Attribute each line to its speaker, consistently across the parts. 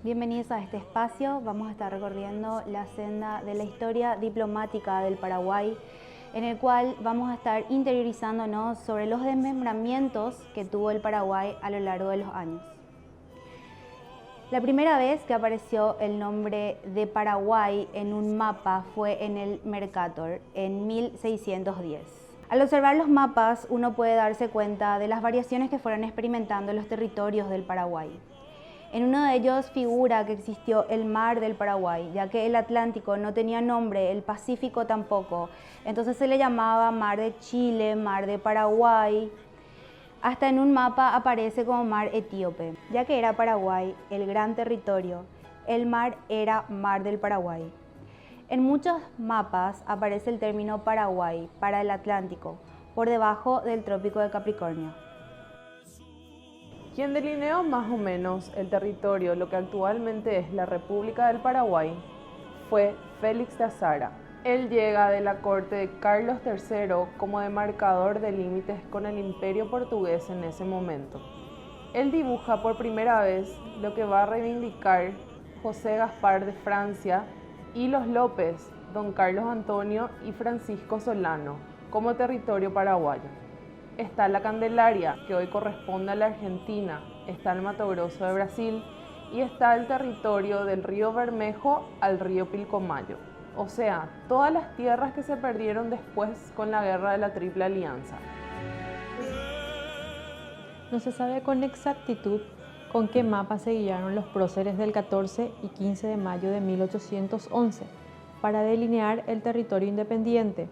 Speaker 1: Bienvenidos a este espacio. Vamos a estar recorriendo la senda de la historia diplomática del Paraguay, en el cual vamos a estar interiorizándonos sobre los desmembramientos que tuvo el Paraguay a lo largo de los años. La primera vez que apareció el nombre de Paraguay en un mapa fue en el Mercator, en 1610. Al observar los mapas, uno puede darse cuenta de las variaciones que fueron experimentando los territorios del Paraguay. En uno de ellos figura que existió el mar del Paraguay, ya que el Atlántico no tenía nombre, el Pacífico tampoco. Entonces se le llamaba mar de Chile, mar de Paraguay. Hasta en un mapa aparece como mar etíope, ya que era Paraguay el gran territorio. El mar era mar del Paraguay. En muchos mapas aparece el término Paraguay para el Atlántico, por debajo del Trópico de Capricornio.
Speaker 2: Quien delineó más o menos el territorio, lo que actualmente es la República del Paraguay, fue Félix de Azara. Él llega de la corte de Carlos III como demarcador de límites con el Imperio portugués en ese momento. Él dibuja por primera vez lo que va a reivindicar José Gaspar de Francia y los López, don Carlos Antonio y Francisco Solano, como territorio paraguayo. Está la Candelaria, que hoy corresponde a la Argentina, está el Mato Grosso de Brasil y está el territorio del río Bermejo al río Pilcomayo. O sea, todas las tierras que se perdieron después con la guerra de la Triple Alianza.
Speaker 3: No se sabe con exactitud con qué mapa se guiaron los próceres del 14 y 15 de mayo de 1811 para delinear el territorio independiente,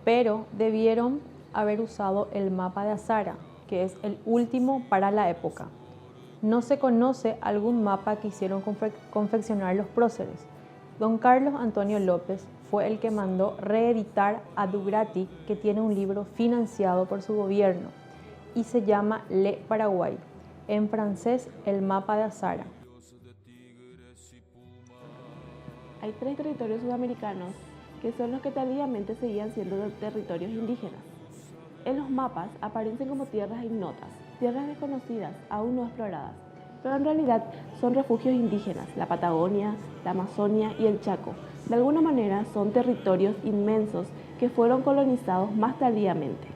Speaker 3: pero debieron haber usado el mapa de Azara, que es el último para la época. No se conoce algún mapa que hicieron confeccionar los próceres. Don Carlos Antonio López fue el que mandó reeditar a Dugrati, que tiene un libro financiado por su gobierno y se llama Le Paraguay, en francés el mapa de Azara.
Speaker 4: Hay 3 territorios sudamericanos que son los que tardíamente seguían siendo territorios indígenas. En los mapas aparecen como tierras ignotas, tierras desconocidas, aún no exploradas, pero en realidad son refugios indígenas, la Patagonia, la Amazonia y el Chaco. De alguna manera son territorios inmensos que fueron colonizados más tardíamente.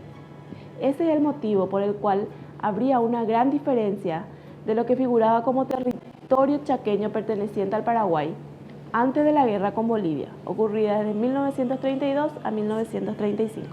Speaker 4: Ese es el motivo por el cual habría una gran diferencia de lo que figuraba como territorio chaqueño perteneciente al Paraguay antes de la guerra con Bolivia, ocurrida desde 1932 a 1935.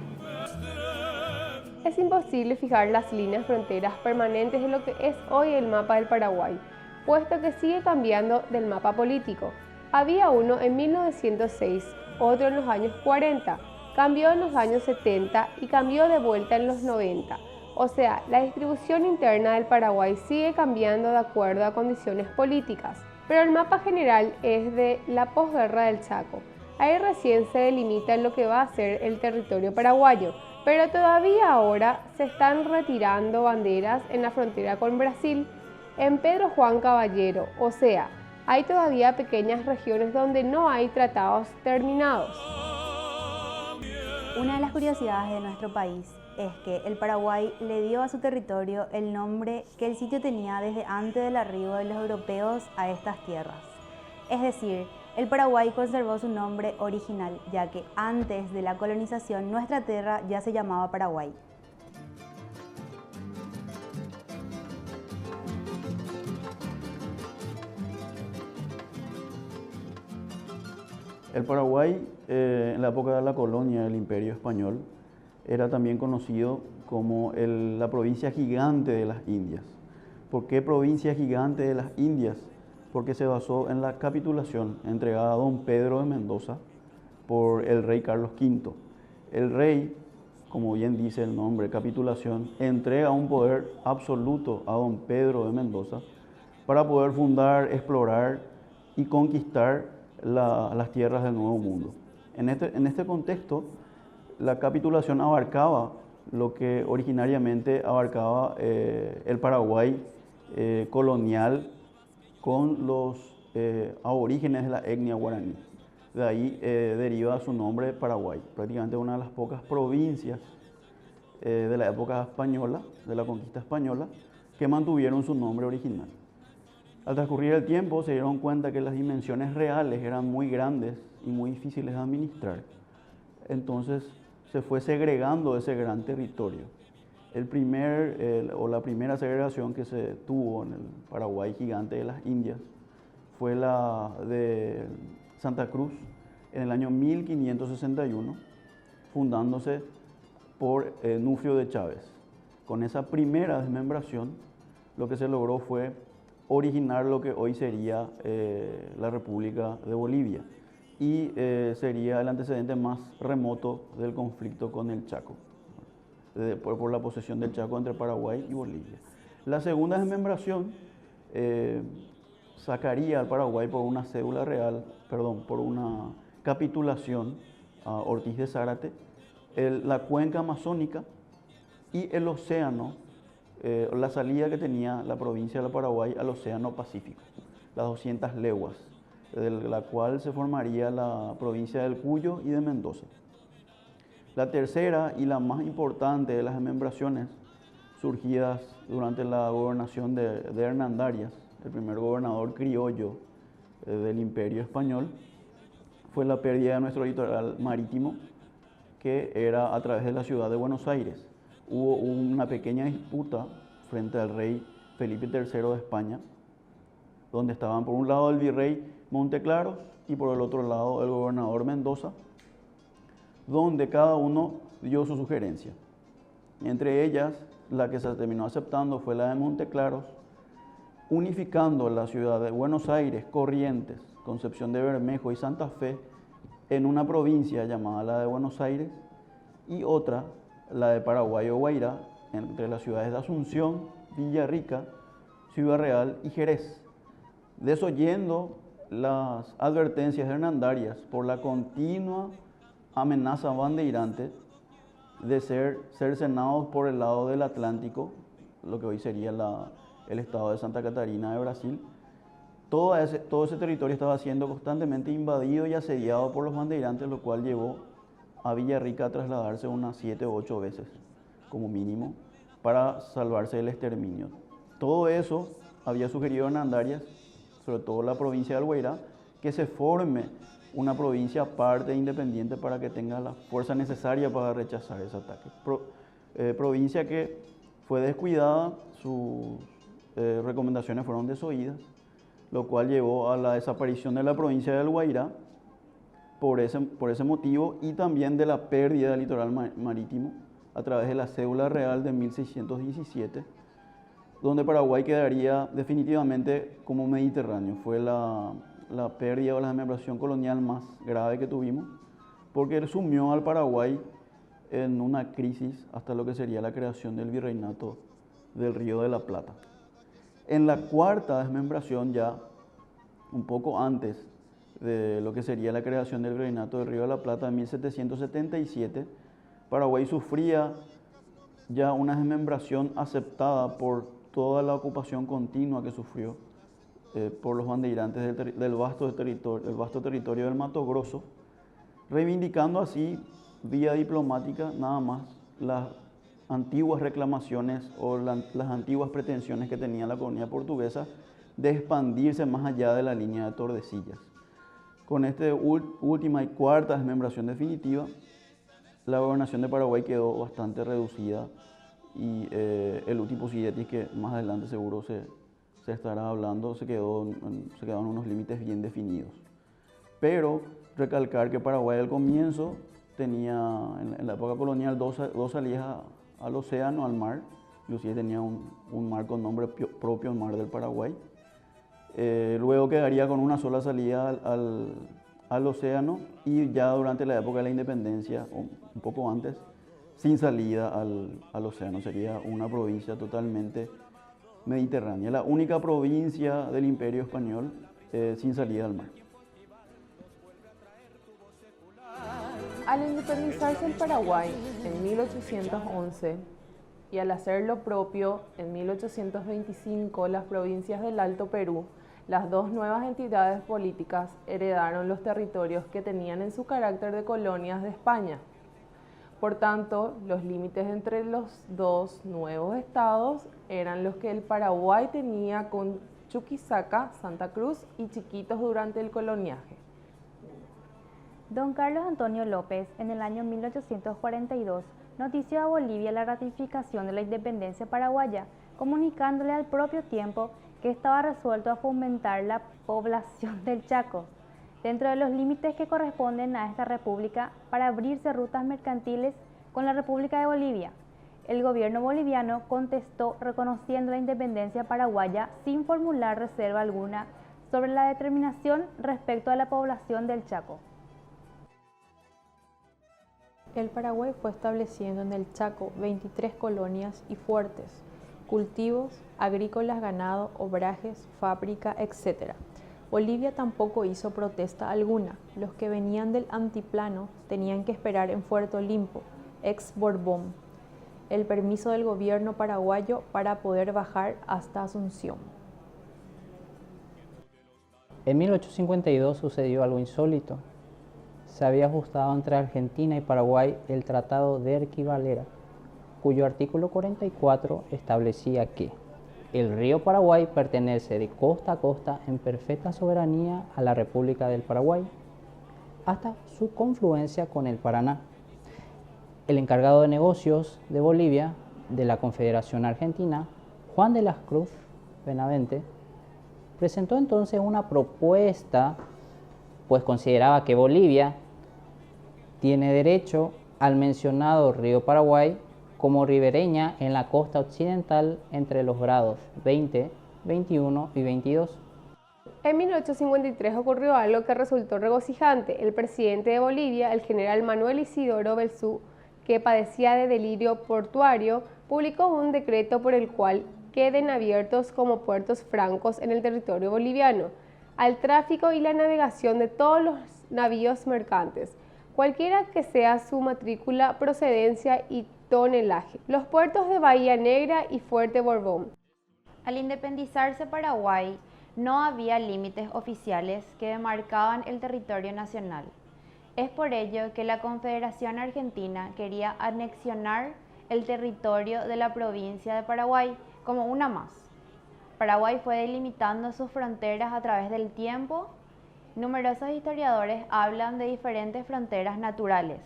Speaker 5: Es imposible fijar las líneas fronteras permanentes de lo que es hoy el mapa del Paraguay, puesto que sigue cambiando del mapa político. Había uno en 1906, otro en los años 40, cambió en los años 70 y cambió de vuelta en los 90. O sea, la distribución interna del Paraguay sigue cambiando de acuerdo a condiciones políticas, pero el mapa general es de la posguerra del Chaco. Ahí recién se delimita lo que va a ser el territorio paraguayo, pero todavía ahora se están retirando banderas en la frontera con Brasil, en Pedro Juan Caballero, o sea, hay todavía pequeñas regiones donde no hay tratados terminados.
Speaker 1: Una de las curiosidades de nuestro país es que el Paraguay le dio a su territorio el nombre que el sitio tenía desde antes del arribo de los europeos a estas tierras. Es decir, el Paraguay conservó su nombre original, ya que antes de la colonización nuestra tierra ya se llamaba Paraguay.
Speaker 6: El Paraguay, en la época de la colonia del Imperio Español, era también conocido como la provincia gigante de las Indias. ¿Por qué provincia gigante de las Indias? Porque se basó en la capitulación entregada a don Pedro de Mendoza por el rey Carlos V. El rey, como bien dice el nombre, capitulación, entrega un poder absoluto a don Pedro de Mendoza para poder fundar, explorar y conquistar las tierras del Nuevo Mundo. En este contexto, la capitulación abarcaba lo que originariamente abarcaba el Paraguay colonial con los aborígenes de la etnia guaraní. De ahí deriva su nombre Paraguay, prácticamente una de las pocas provincias de la época española, de la conquista española, que mantuvieron su nombre original. Al transcurrir el tiempo se dieron cuenta que las dimensiones reales eran muy grandes y muy difíciles de administrar. Entonces se fue segregando ese gran territorio. La primera segregación que se tuvo en el Paraguay gigante de las Indias fue la de Santa Cruz en el año 1561, fundándose por Nufrio de Chávez. Con esa primera desmembración, lo que se logró fue originar lo que hoy sería la República de Bolivia y sería el antecedente más remoto del conflicto con el Chaco, por la posesión del Chaco entre Paraguay y Bolivia. La segunda desmembración sacaría al Paraguay por una cédula real, por una capitulación a Ortiz de Zárate, la cuenca amazónica y el océano, la salida que tenía la provincia del Paraguay al océano Pacífico, las 200 leguas, de la cual se formaría la provincia del Cuyo y de Mendoza. La tercera y la más importante de las desmembraciones surgidas durante la gobernación de Hernán Darias, el primer gobernador criollo del Imperio Español, fue la pérdida de nuestro litoral marítimo, que era a través de la ciudad de Buenos Aires. Hubo una pequeña disputa frente al rey Felipe III de España, donde estaban por un lado el virrey Monteclaro y por el otro lado el gobernador Mendoza, donde cada uno dio su sugerencia. Entre ellas, la que se terminó aceptando fue la de Monteclaro, unificando la ciudad de Buenos Aires, Corrientes, Concepción de Bermejo y Santa Fe en una provincia llamada la de Buenos Aires y otra, la de Paraguay o Guairá, entre las ciudades de Asunción, Villarrica, Ciudad Real y Jerez, desoyendo las advertencias de Hernán Darias por la continua amenaza bandeirante de ser cercenados por el lado del Atlántico, lo que hoy sería el estado de Santa Catarina de Brasil. Todo ese territorio estaba siendo constantemente invadido y asediado por los bandeirantes, lo cual llevó a Villarrica a trasladarse unas 7 o 8 veces, como mínimo, para salvarse del exterminio. Todo eso había sugerido Hernán Darias, sobre todo la provincia de Guairá, que se forme una provincia aparte e independiente para que tenga la fuerza necesaria para rechazar ese ataque. Provincia que fue descuidada, sus recomendaciones fueron desoídas, lo cual llevó a la desaparición de la provincia del Guairá por ese motivo y también de la pérdida del litoral marítimo a través de la cédula real de 1617, donde Paraguay quedaría definitivamente como Mediterráneo. Fue la pérdida o la desmembración colonial más grave que tuvimos, porque sumió al Paraguay en una crisis hasta lo que sería la creación del virreinato del Río de la Plata. En la cuarta desmembración, ya un poco antes de lo que sería la creación del virreinato del Río de la Plata en 1777, Paraguay sufría ya una desmembración aceptada por toda la ocupación continua que sufrió por los bandeirantes del vasto territorio del Mato Grosso, reivindicando así, vía diplomática, nada más las antiguas reclamaciones o las antiguas pretensiones que tenía la colonia portuguesa de expandirse más allá de la línea de Tordesillas. Con esta última y cuarta desmembración definitiva, la gobernación de Paraguay quedó bastante reducida y el Utipo-Sidetis, que más adelante seguro se estará hablando, se quedó en unos límites bien definidos. Pero recalcar que Paraguay al comienzo tenía, en la época colonial, dos salidas al océano, al mar, inclusive tenía un mar con nombre propio, el Mar del Paraguay. Luego quedaría con una sola salida al océano y ya durante la época de la independencia, o un poco antes, sin salida al océano. Sería una provincia totalmente mediterránea, la única provincia del Imperio Español sin salida al mar.
Speaker 2: Al independizarse el Paraguay en 1811 y al hacer lo propio en 1825 las provincias del Alto Perú, las dos nuevas entidades políticas heredaron los territorios que tenían en su carácter de colonias de España. Por tanto, los límites entre los dos nuevos estados eran los que el Paraguay tenía con Chuquisaca, Santa Cruz y Chiquitos durante el coloniaje.
Speaker 1: Don Carlos Antonio López, en el año 1842, notició a Bolivia la ratificación de la independencia paraguaya, comunicándole al propio tiempo que estaba resuelto a fomentar la población del Chaco, dentro de los límites que corresponden a esta república, para abrirse rutas mercantiles con la República de Bolivia. El gobierno boliviano contestó reconociendo la independencia paraguaya sin formular reserva alguna sobre la determinación respecto a la población del Chaco.
Speaker 3: El Paraguay fue estableciendo en el Chaco 23 colonias y fuertes, cultivos, agrícolas, ganado, obrajes, fábrica, etc. Bolivia tampoco hizo protesta alguna. Los que venían del antiplano tenían que esperar en Puerto Limpo, ex Borbón, el permiso del gobierno paraguayo para poder bajar hasta Asunción.
Speaker 7: En 1852 sucedió algo insólito. Se había ajustado entre Argentina y Paraguay el Tratado de Erquí-Valera, cuyo artículo 44 establecía que el río Paraguay pertenece de costa a costa en perfecta soberanía a la República del Paraguay, hasta su confluencia con el Paraná. El encargado de negocios de Bolivia de la Confederación Argentina, Juan de las Cruz Benavente, presentó entonces una propuesta, pues consideraba que Bolivia tiene derecho al mencionado río Paraguay como ribereña en la costa occidental entre los grados 20, 21 y 22.
Speaker 5: En 1853 ocurrió algo que resultó regocijante. El presidente de Bolivia, el general Manuel Isidoro Belzú, que padecía de delirio portuario, publicó un decreto por el cual queden abiertos como puertos francos en el territorio boliviano al tráfico y la navegación de todos los navíos mercantes, cualquiera que sea su matrícula, procedencia y tonelaje. Los puertos de Bahía Negra y Fuerte Borbón.
Speaker 1: Al independizarse Paraguay, no había límites oficiales que demarcaban el territorio nacional. Es por ello que la Confederación Argentina quería anexionar el territorio de la provincia de Paraguay como una más. Paraguay fue delimitando sus fronteras a través del tiempo. Numerosos historiadores hablan de diferentes fronteras naturales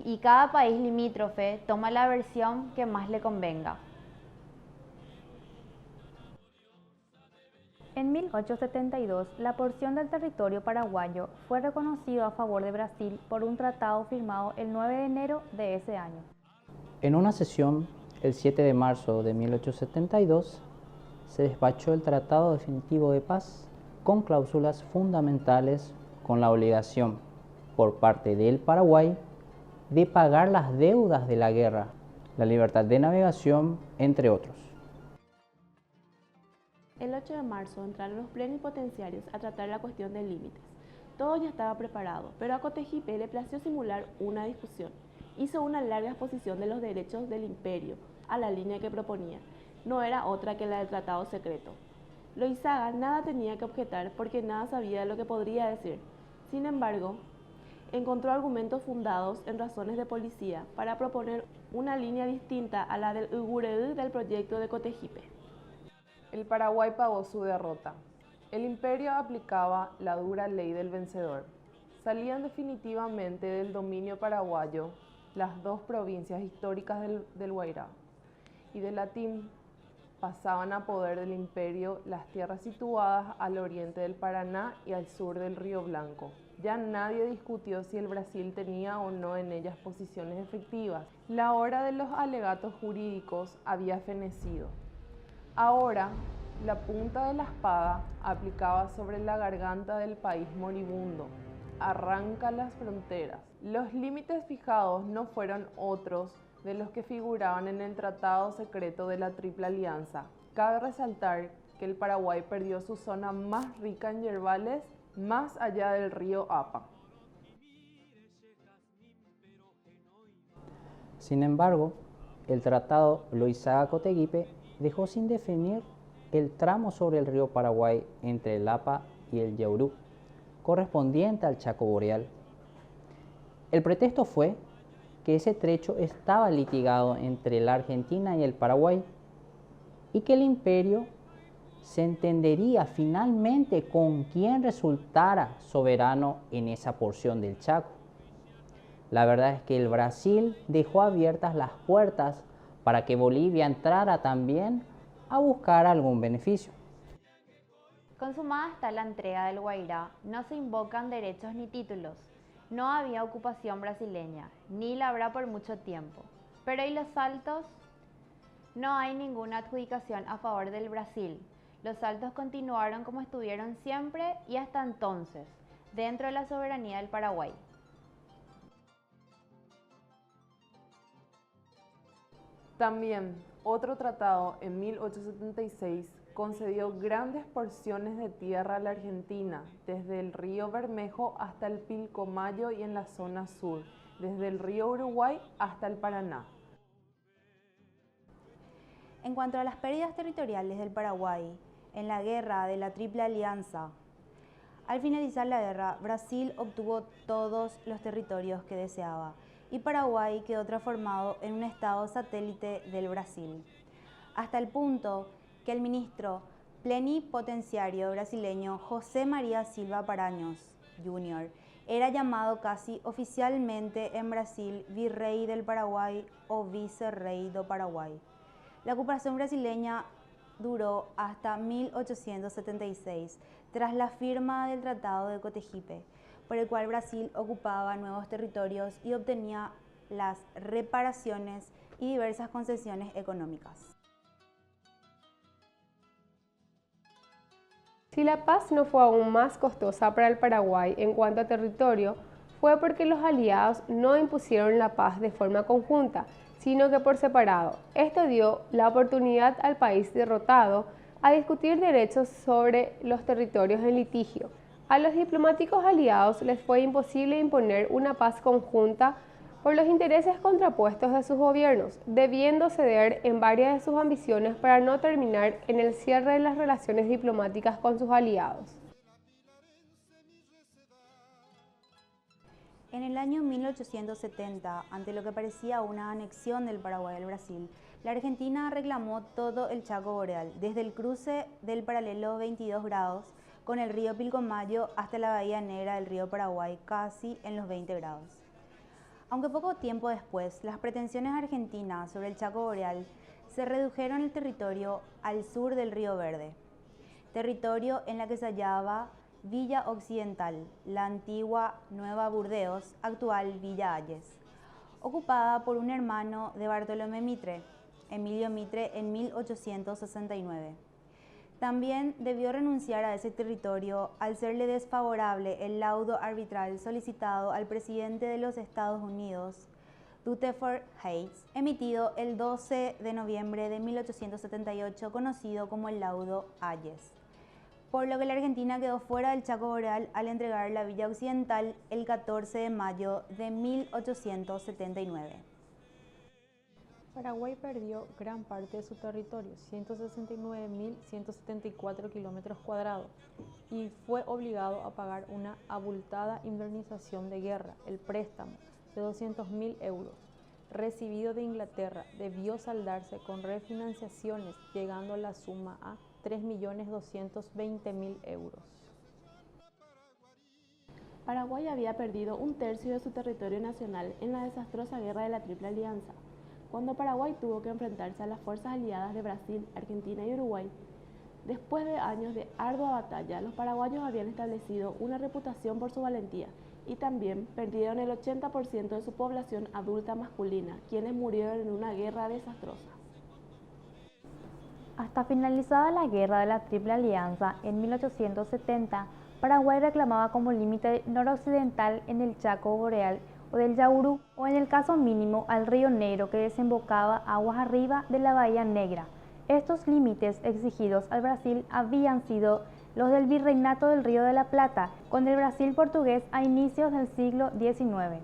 Speaker 1: y cada país limítrofe toma la versión que más le convenga. En 1872, la porción del territorio paraguayo fue reconocido a favor de Brasil por un tratado firmado el 9 de enero de ese año.
Speaker 7: En una sesión, el 7 de marzo de 1872, se despachó el Tratado Definitivo de Paz con cláusulas fundamentales, con la obligación por parte del Paraguay de pagar las deudas de la guerra, la libertad de navegación, entre otros.
Speaker 4: El 8 de marzo entraron los plenipotenciarios a tratar la cuestión de límites. Todo ya estaba preparado, pero a Cotegipe le plació simular una discusión. Hizo una larga exposición de los derechos del imperio a la línea que proponía. No era otra que la del tratado secreto. Loizaga nada tenía que objetar porque nada sabía de lo que podría decir. Sin embargo, encontró argumentos fundados en razones de policía para proponer una línea distinta a la del Ugureú del proyecto de Cotegipe.
Speaker 2: El Paraguay pagó su derrota. El imperio aplicaba la dura ley del vencedor. Salían definitivamente del dominio paraguayo las dos provincias históricas del Guairá y del Latín. Pasaban a poder del imperio las tierras situadas al oriente del Paraná y al sur del Río Blanco. Ya nadie discutió si el Brasil tenía o no en ellas posiciones efectivas. La hora de los alegatos jurídicos había fenecido. Ahora, la punta de la espada aplicaba sobre la garganta del país moribundo. Arranca las fronteras. Los límites fijados no fueron otros de los que figuraban en el Tratado Secreto de la Triple Alianza. Cabe resaltar que el Paraguay perdió su zona más rica en yerbales más allá del río Apa.
Speaker 7: Sin embargo, el Tratado Loizaga-Cotegipe dejó sin definir el tramo sobre el río Paraguay entre el Apa y el Yaurú, correspondiente al Chaco Boreal. El pretexto fue que ese trecho estaba litigado entre la Argentina y el Paraguay y que el imperio se entendería finalmente con quién resultara soberano en esa porción del Chaco. La verdad es que el Brasil dejó abiertas las puertas para que Bolivia entrara también a buscar algún beneficio.
Speaker 1: Consumada hasta la entrega del Guairá, no se invocan derechos ni títulos. No había ocupación brasileña, ni la habrá por mucho tiempo. Pero ¿y los saltos? No hay ninguna adjudicación a favor del Brasil. Los saltos continuaron como estuvieron siempre y hasta entonces, dentro de la soberanía del Paraguay.
Speaker 2: También, otro tratado en 1876 concedió grandes porciones de tierra a la Argentina, desde el río Bermejo hasta el Pilcomayo y en la zona sur, desde el río Uruguay hasta el Paraná.
Speaker 1: En cuanto a las pérdidas territoriales del Paraguay, en la guerra de la Triple Alianza, al finalizar la guerra, Brasil obtuvo todos los territorios que deseaba y Paraguay quedó transformado en un estado satélite del Brasil, hasta el punto que el ministro plenipotenciario brasileño José María Silva Paraños, Jr., era llamado casi oficialmente en Brasil virrey del Paraguay o vicerrey do Paraguay. La ocupación brasileña duró hasta 1876, tras la firma del Tratado de Cotegipe, por el cual Brasil ocupaba nuevos territorios y obtenía las reparaciones y diversas concesiones económicas.
Speaker 5: Si la paz no fue aún más costosa para el Paraguay en cuanto a territorio, fue porque los aliados no impusieron la paz de forma conjunta, sino que por separado. Esto dio la oportunidad al país derrotado a discutir derechos sobre los territorios en litigio. A los diplomáticos aliados les fue imposible imponer una paz conjunta por los intereses contrapuestos de sus gobiernos, debiendo ceder en varias de sus ambiciones para no terminar en el cierre de las relaciones diplomáticas con sus aliados.
Speaker 1: En el año 1870, ante lo que parecía una anexión del Paraguay al Brasil, la Argentina reclamó todo el Chaco Boreal, desde el cruce del paralelo 22 grados con el río Pilcomayo hasta la bahía negra del río Paraguay, casi en los 20 grados. Aunque poco tiempo después, las pretensiones argentinas sobre el Chaco Boreal se redujeron el territorio al sur del Río Verde, territorio en la que se hallaba Villa Occidental, la antigua Nueva Burdeos, actual Villa Ayes, ocupada por un hermano de Bartolomé Mitre, Emilio Mitre, en 1869. También debió renunciar a ese territorio al serle desfavorable el laudo arbitral solicitado al presidente de los Estados Unidos, Rutherford Hayes, emitido el 12 de noviembre de 1878, conocido como el laudo Ayes, por lo que la Argentina quedó fuera del Chaco Boreal al entregar la Villa Occidental el 14 de mayo de 1879.
Speaker 3: Paraguay perdió gran parte de su territorio, 169.174 kilómetros cuadrados, y fue obligado a pagar una abultada indemnización de guerra. El préstamo de 200.000 euros recibido de Inglaterra debió saldarse con refinanciaciones, llegando la suma a 3.220.000 euros.
Speaker 4: Paraguay había perdido un tercio de su territorio nacional en la desastrosa guerra de la Triple Alianza. Cuando Paraguay tuvo que enfrentarse a las fuerzas aliadas de Brasil, Argentina y Uruguay, después de años de ardua batalla, los paraguayos habían establecido una reputación por su valentía y también perdieron el 80% de su población adulta masculina, quienes murieron en una guerra desastrosa.
Speaker 8: Hasta finalizada la guerra de la Triple Alianza en 1870, Paraguay reclamaba como límite noroccidental en el Chaco Boreal o del Yaurú, o en el caso mínimo al río Negro que desembocaba aguas arriba de la Bahía Negra. Estos límites exigidos al Brasil habían sido los del Virreinato del Río de la Plata, con el Brasil portugués a inicios del siglo XIX.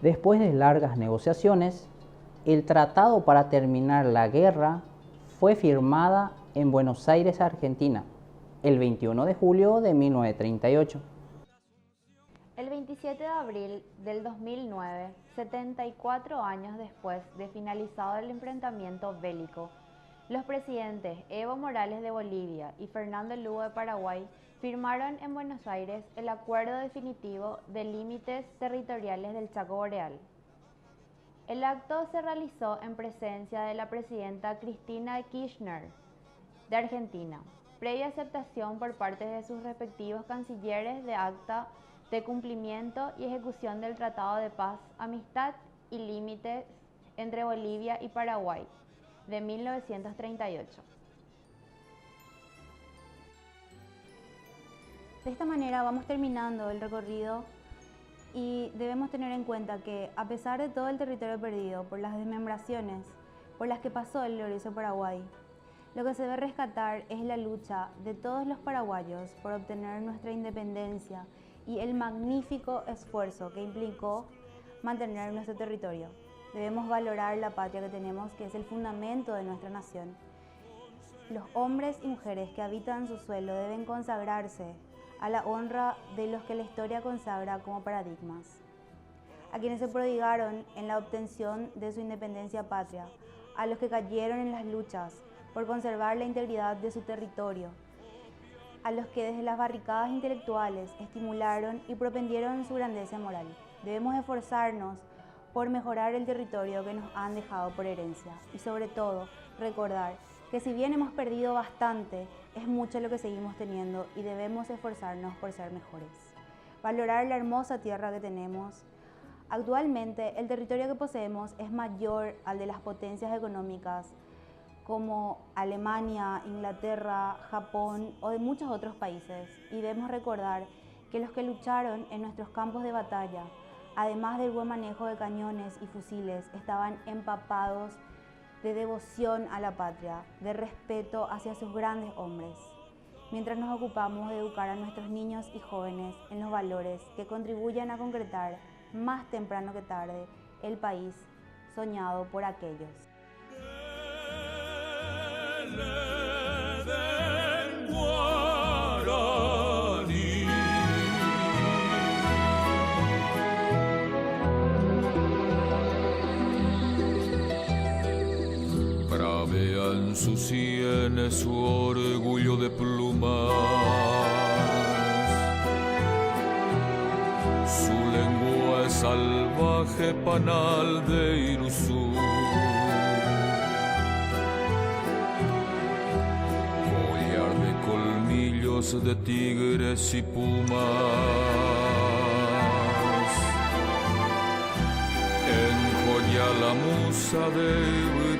Speaker 7: Después de largas negociaciones, el tratado para terminar la guerra fue firmada en Buenos Aires, Argentina, el 21 de julio de 1938.
Speaker 1: El 27 de abril del 2009, 74 años después de finalizado el enfrentamiento bélico, Los presidentes Evo Morales de Bolivia y Fernando Lugo de Paraguay firmaron en Buenos Aires el acuerdo definitivo de límites territoriales del Chaco Boreal. El acto se realizó en presencia de la presidenta Cristina Kirchner de Argentina, previa aceptación por parte de sus respectivos cancilleres de acta de cumplimiento y ejecución del Tratado de Paz, Amistad y Límites entre Bolivia y Paraguay de 1938.
Speaker 9: De esta manera vamos terminando el recorrido y debemos tener en cuenta que, a pesar de todo el territorio perdido por las desmembraciones por las que pasó el glorioso Paraguay, lo que se debe rescatar es la lucha de todos los paraguayos por obtener nuestra independencia y el magnífico esfuerzo que implicó mantener nuestro territorio. Debemos valorar la patria que tenemos, que es el fundamento de nuestra nación. Los hombres y mujeres que habitan su suelo deben consagrarse a la honra de los que la historia consagra como paradigmas, a quienes se prodigaron en la obtención de su independencia patria, a los que cayeron en las luchas por conservar la integridad de su territorio, a los que desde las barricadas intelectuales estimularon y propendieron su grandeza moral. Debemos esforzarnos por mejorar el territorio que nos han dejado por herencia y, sobre todo, recordar que si bien hemos perdido bastante, es mucho lo que seguimos teniendo y debemos esforzarnos por ser mejores. Valorar la hermosa tierra que tenemos. Actualmente, el territorio que poseemos es mayor al de las potencias económicas como Alemania, Inglaterra, Japón o de muchos otros países, y debemos recordar que los que lucharon en nuestros campos de batalla, además del buen manejo de cañones y fusiles, estaban empapados de devoción a la patria, de respeto hacia sus grandes hombres, mientras nos ocupamos de educar a nuestros niños y jóvenes en los valores que contribuyan a concretar más temprano que tarde el país soñado por aquellos.
Speaker 10: Bravea en sus sienes su orgullo de plumas, su lengua es salvaje panal de Irusú. Collar de colmillos de tigres y pumas, enjolla la musa de